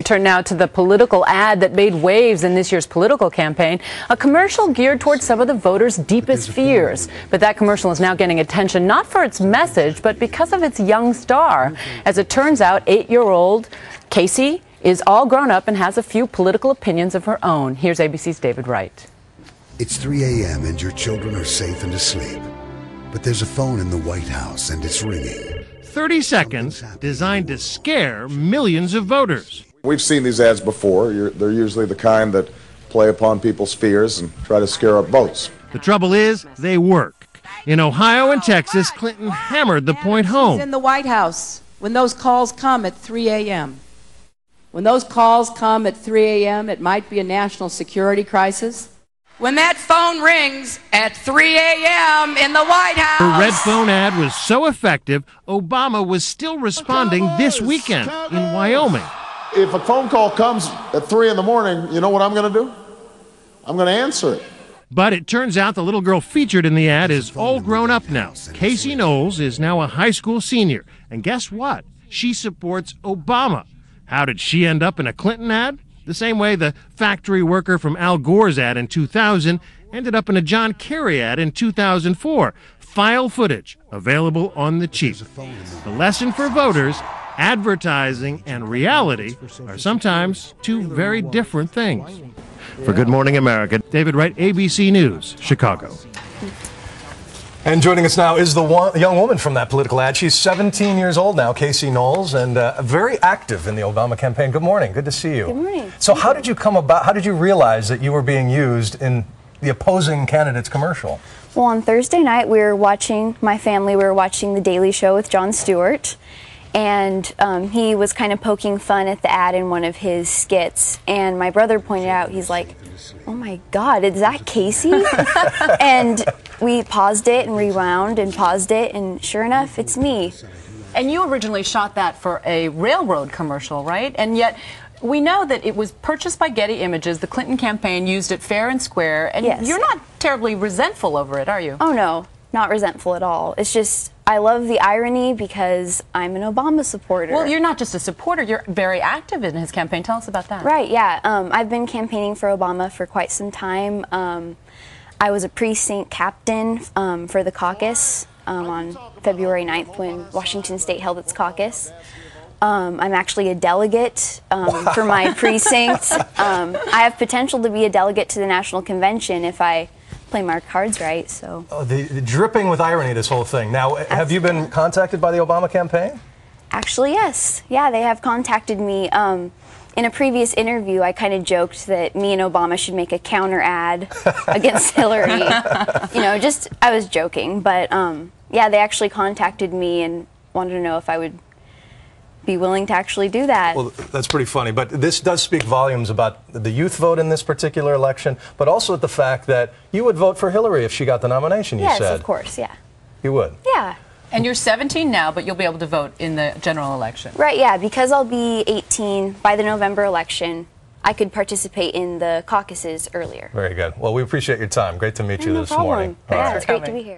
Turn now to the political ad that made waves in this year's political campaign, a commercial geared towards some of the voters' deepest fears. But that commercial is now getting attention not for its message, but because of its young star. As it turns out, 8-year-old Casey is all grown up and has a few political opinions of her own. Here's ABC's David Wright. It's 3 a.m. and your children are safe and asleep. But there's a phone in the White House and it's ringing. 30 seconds designed to scare millions of voters. We've seen these ads before. They're usually the kind that play upon people's fears and try to scare up votes. The trouble is, they work. In Ohio and Texas, Clinton hammered the point home. In the White House, when those calls come at 3 a.m. When those calls come at 3 a.m., it might be a national security crisis. When that phone rings at 3 a.m. in the White House. Her red phone ad was so effective, Obama was still responding this weekend in Wyoming. If a phone call comes at 3 in the morning, you know what I'm going to do? I'm going to answer it. But it turns out the little girl featured in the ad is all grown up now. Casey Knowles is now a high school senior. And guess what? She supports Obama. How did she end up in a Clinton ad? The same way the factory worker from Al Gore's ad in 2000 ended up in a John Kerry ad in 2004. File footage available on the cheap. The lesson for voters: advertising and reality are sometimes two very different things. For Good Morning America, David Wright, ABC News, Chicago. And joining us now is the young woman from that political ad. She's 17 years old now, Casey Knowles, and very active in the Obama campaign. Good morning. Good to see you. Good morning. So how did you how did you realize that you were being used in the opposing candidate's commercial? Well, on Thursday night, my family were watching The Daily Show with Jon Stewart. And he was kind of poking fun at the ad in one of his skits. And my brother pointed out, he's like, "Oh my God, is that Casey?" And we paused it and rewound and paused it, and sure enough, it's me. And you originally shot that for a railroad commercial, right? And yet we know that it was purchased by Getty Images. The Clinton campaign used it fair and square. And yes. You're not terribly resentful over it, are you? Oh, no, not resentful at all. It's just, I love the irony because I'm an Obama supporter. Well, you're not just a supporter, you're very active in his campaign. Tell us about that. Right, yeah. I've been campaigning for Obama for quite some time. I was a precinct captain for the caucus on February 9th when Washington State held its caucus. I'm actually a delegate for my precinct. I have potential to be a delegate to the National Convention if I play my cards right. So the dripping with irony, this whole thing. Now, have you been contacted by the Obama campaign? Actually, yes. Yeah, they have contacted me. In a previous interview, I kind of joked that me and Obama should make a counter ad against Hillary. You know, just, I was joking. But yeah, they actually contacted me and wanted to know if I would be willing to actually do that. Well, that's pretty funny, but this does speak volumes about the youth vote in this particular election, but also the fact that you would vote for Hillary if she got the nomination, you said. Yes, of course, yeah. You would? Yeah. And you're 17 now, but you'll be able to vote in the general election. Right, yeah, because I'll be 18 by the November election, I could participate in the caucuses earlier. Very good. Well, we appreciate your time. Great to meet you No this problem. morning. Yeah, All it's great to be here.